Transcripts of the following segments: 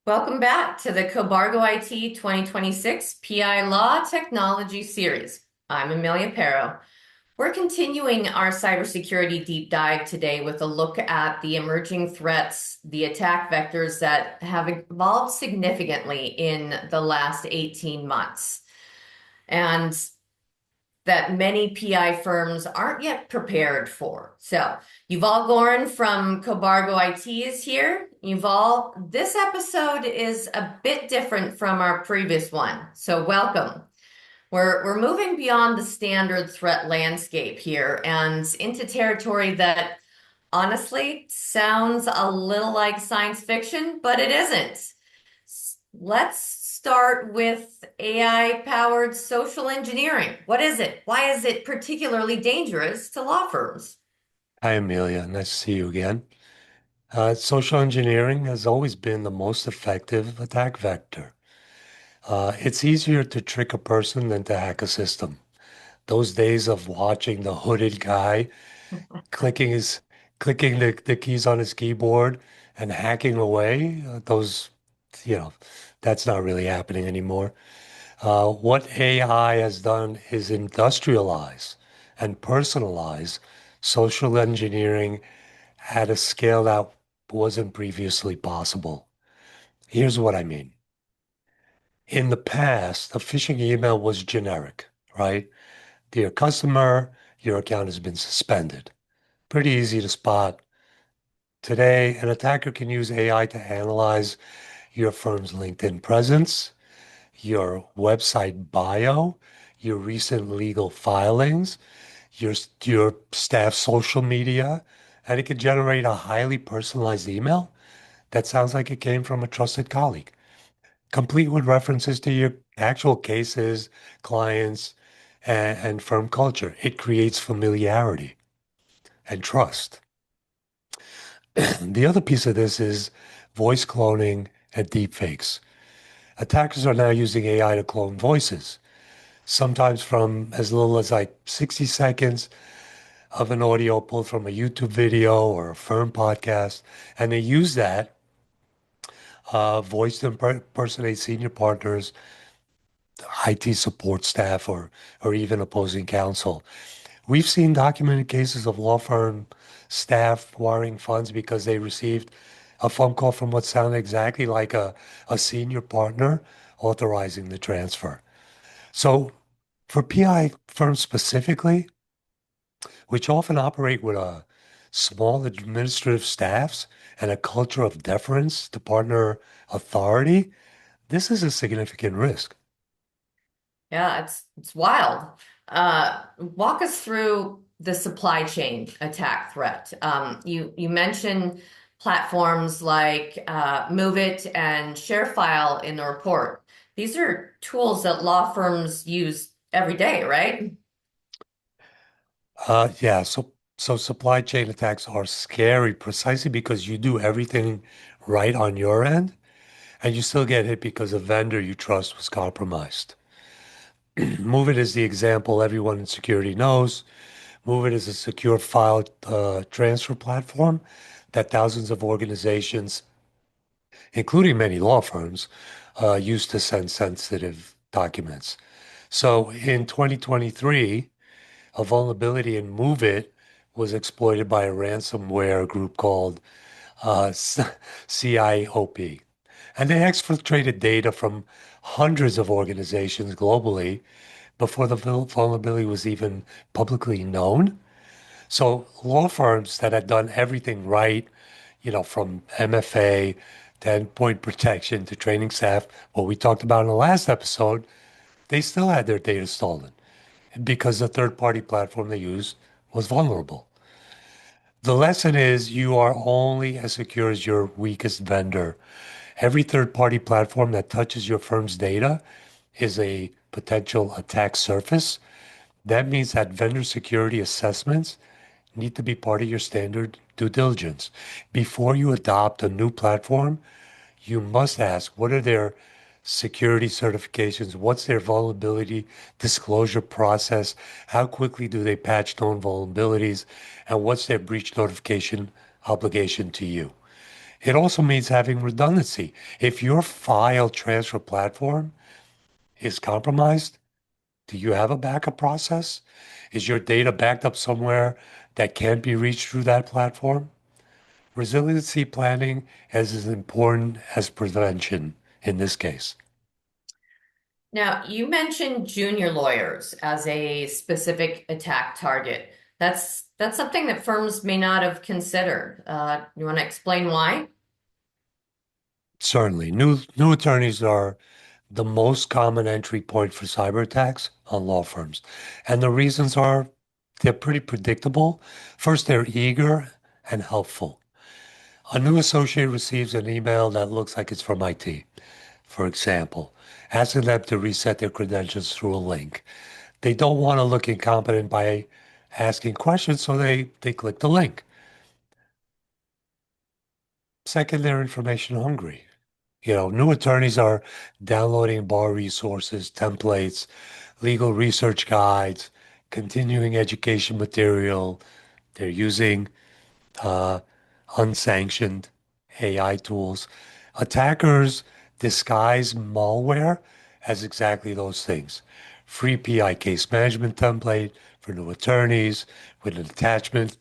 Welcome back to the Cobargo IT 2026 PI Law Technology Series. I'm Amelia Pero. We're continuing our cybersecurity deep dive today with a look at the emerging threats, the attack vectors that have evolved significantly in the last 18 months. And that many PI firms aren't yet prepared for. So, Yuval Gorin from Cobargo IT is here. Yuval, this episode is a bit different from our previous one. So, welcome. We're moving beyond the standard threat landscape here and into territory that honestly sounds a little like science fiction, but it isn't. Let's start with AI-powered social engineering. What is it? Why is it particularly dangerous to law firms? Hi, Amelia. Nice to see you again. Social engineering has always been the most effective attack vector. It's easier to trick a person than to hack a system. Those days of watching the hooded guy clicking his clicking the keys on his keyboard and hacking away, you know, that's not really happening anymore. What AI has done is industrialize and personalize social engineering at a scale that wasn't previously possible. Here's what I mean. In the past, a phishing email was generic, right? Dear customer, your account has been suspended. Pretty easy to spot. Today, an attacker can use AI to analyze your firm's LinkedIn presence, your website bio, your recent legal filings, your staff social media, and it can generate a highly personalized email that sounds like it came from a trusted colleague, complete with references to your actual cases, clients, and firm culture. It creates familiarity and trust. The other piece of this is voice cloning and deepfakes. Attackers are now using AI to clone voices, sometimes from as little as like 60 seconds of an audio pulled from a YouTube video or a firm podcast. And they use that voice to impersonate senior partners, IT support staff, or even opposing counsel. We've seen documented cases of law firm staff wiring funds because they received a phone call from what sounded exactly like a senior partner authorizing the transfer. So for PI firms specifically, which often operate with a small administrative staffs and a culture of deference to partner authority, this is a significant risk. Yeah, it's wild. Walk us through the supply chain attack threat. You mentioned platforms like Move It and ShareFile in the report. These are tools that law firms use every day, right? So supply chain attacks are scary precisely because you do everything right on your end and you still get hit because a vendor you trust was compromised. Move It is the example everyone in security knows. Move It is a secure file transfer platform that thousands of organizations, including many law firms, use to send sensitive documents. So in 2023, a vulnerability in Move It was exploited by a ransomware group called CIOP. And they exfiltrated data from hundreds of organizations globally before the vulnerability was even publicly known. So law firms that had done everything right, from MFA to endpoint protection to training staff, what we talked about in the last episode, they still had their data stolen because the third-party platform they used was vulnerable. The lesson is you are only as secure as your weakest vendor. Every third-party platform that touches your firm's data is a potential attack surface. That means that vendor security assessments need to be part of your standard due diligence. Before you adopt a new platform, you must ask what are their security certifications? What's their vulnerability disclosure process? How quickly do they patch known vulnerabilities? And what's their breach notification obligation to you? It also means having redundancy. If your file transfer platform is compromised, do you have a backup process? Is your data backed up somewhere that can't be reached through that platform? Resiliency planning is as important as prevention in this case. Now, you mentioned junior lawyers as a specific attack target. That's something that firms may not have considered. You want to explain why? Certainly, new attorneys are the most common entry point for cyber attacks on law firms. And the reasons are they're pretty predictable. First, they're eager and helpful. A new associate receives an email that looks like it's from IT, for example, asking them to reset their credentials through a link. They don't want to look incompetent by asking questions, so they click the link. Second, they're information hungry. New attorneys are downloading bar resources, templates, legal research guides, continuing education material. They're using uh, unsanctioned AI tools. Attackers disguise malware as exactly those things. Free PI case management template for new attorneys with an attachment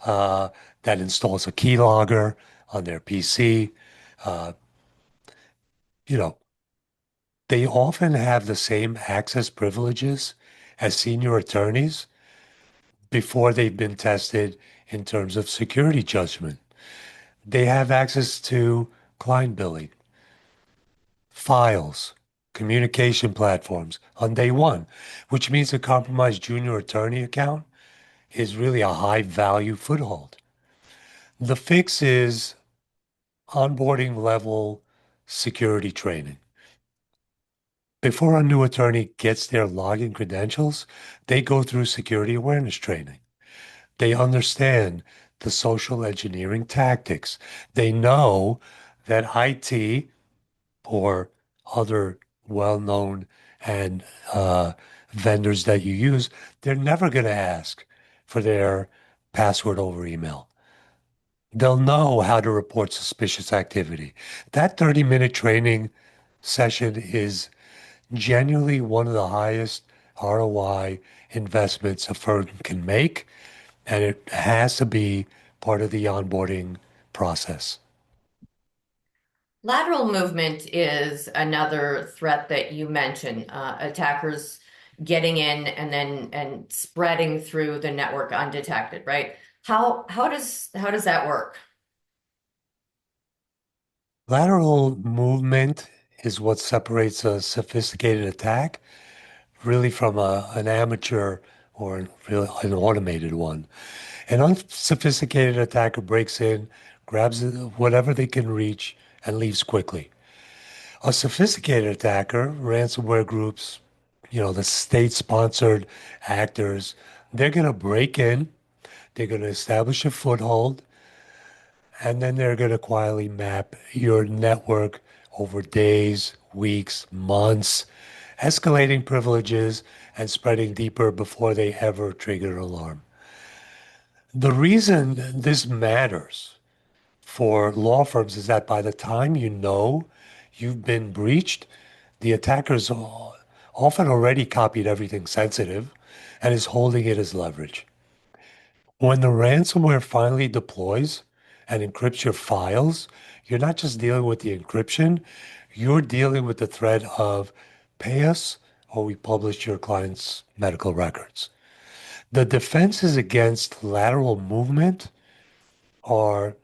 uh, that installs a keylogger on their PC. Uh, you know, they often have the same access privileges as senior attorneys before they've been tested in terms of security judgment. They have access to client billing, files, communication platforms on day one, which means a compromised junior attorney account is really a high value foothold. The fix is onboarding level security training. Before a new attorney gets their login credentials, they go through security awareness training. They understand the social engineering tactics. They know that IT or other well-known and vendors that you use, they're never going to ask for their password over email. They'll know how to report suspicious activity. That 30-minute training session is genuinely one of the highest ROI investments a firm can make, and it has to be part of the onboarding process. Lateral movement is another threat that you mentioned. Attackers getting in and then and spreading through the network undetected, right? How does that work? Lateral movement is what separates a sophisticated attack really from an amateur or really an automated one. An unsophisticated attacker breaks in, grabs whatever they can reach, and leaves quickly. A sophisticated attacker, ransomware groups, the state-sponsored actors, they're going to break in, they're going to establish a foothold, and then they're going to quietly map your network over days, weeks, months, escalating privileges and spreading deeper before they ever trigger an alarm. The reason this matters for law firms is that by the time you know you've been breached, the attackers often already copied everything sensitive and is holding it as leverage. When the ransomware finally deploys and encrypts your files, you're not just dealing with the encryption, you're dealing with the threat of pay us or we publish your client's medical records. The defenses against lateral movement are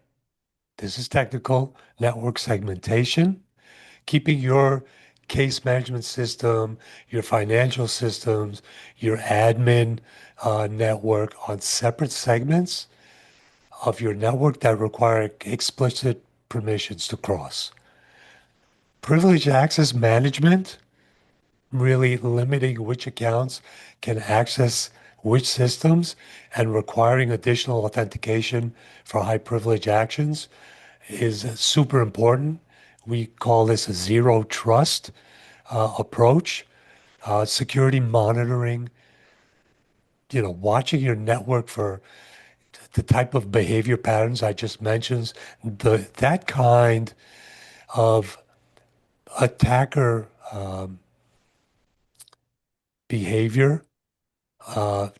this is technical network segmentation, keeping your case management system, your financial systems, your admin network on separate segments of your network that require explicit permissions to cross. Privileged access management, really limiting which accounts can access which systems and requiring additional authentication for high privilege actions is super important. We call this a zero trust approach. Security monitoring, watching your network for the type of behavior patterns I just mentioned, that kind of attacker behavior,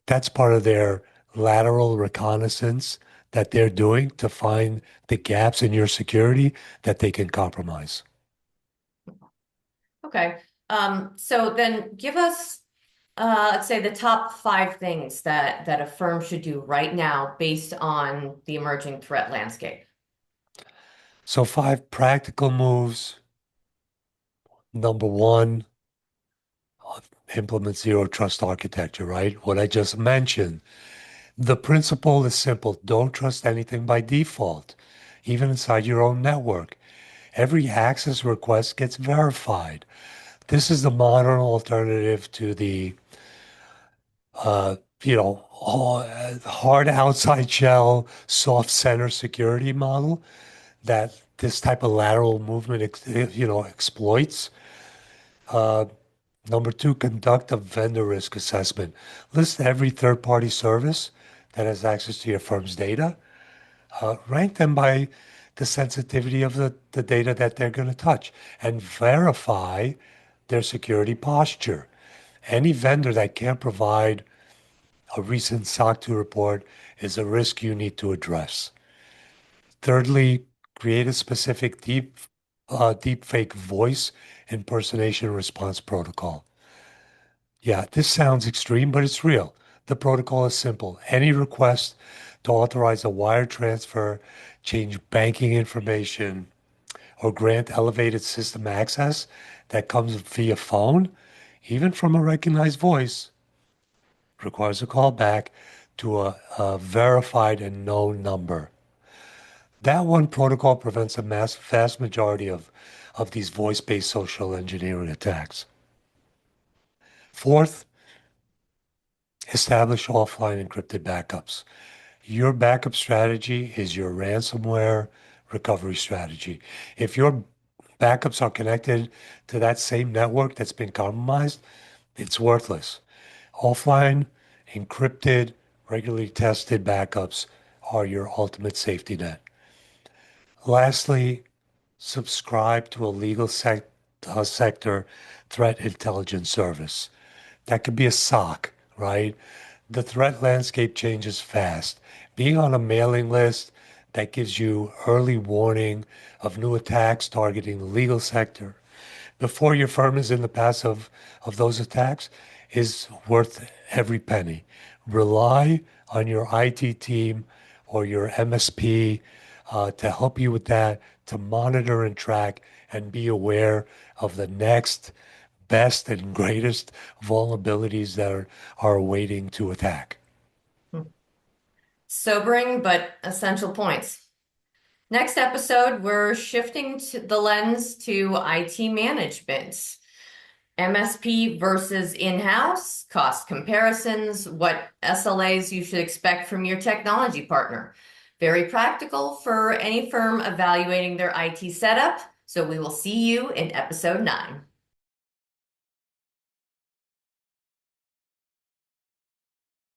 that's part of their lateral reconnaissance that they're doing to find the gaps in your security that they can compromise. Okay. So then give us, let's say the top five things that a firm should do right now based on the emerging threat landscape. So, five practical moves. Number one, implement zero trust architecture, right? What I just mentioned. The principle is simple. Don't trust anything by default, even inside your own network. Every access request gets verified. This is the modern alternative to the, hard outside shell, soft center security model that this type of lateral movement, exploits. Number two, conduct a vendor risk assessment. List every third-party service that has access to your firm's data. Rank them by the sensitivity of the data that they're going to touch and verify their security posture. Any vendor that can't provide a recent SOC 2 report is a risk you need to address. Thirdly, create a specific deepfake voice impersonation response protocol. Yeah, this sounds extreme, but it's real. The protocol is simple. Any request to authorize a wire transfer, change banking information, or grant elevated system access that comes via phone, even from a recognized voice, requires a callback to a verified and known number. That one protocol prevents a vast majority of these voice-based social engineering attacks. Fourth, establish offline encrypted backups. Your backup strategy is your ransomware recovery strategy. If your backups are connected to that same network that's been compromised, it's worthless. Offline, encrypted, regularly tested backups are your ultimate safety net. Lastly, subscribe to a legal sector threat intelligence service. That could be a SOC, right? The threat landscape changes fast. Being on a mailing list that gives you early warning of new attacks targeting the legal sector before your firm is in the path of those attacks is worth every penny. Rely on your IT team or your MSP to help you with that, to monitor and track and be aware of the next best and greatest vulnerabilities that are waiting to attack. Sobering but essential points. Next episode, we're shifting to the lens to IT management. MSP versus in-house, cost comparisons, what SLAs you should expect from your technology partner. Very practical for any firm evaluating their IT setup. So we will see you in episode 9.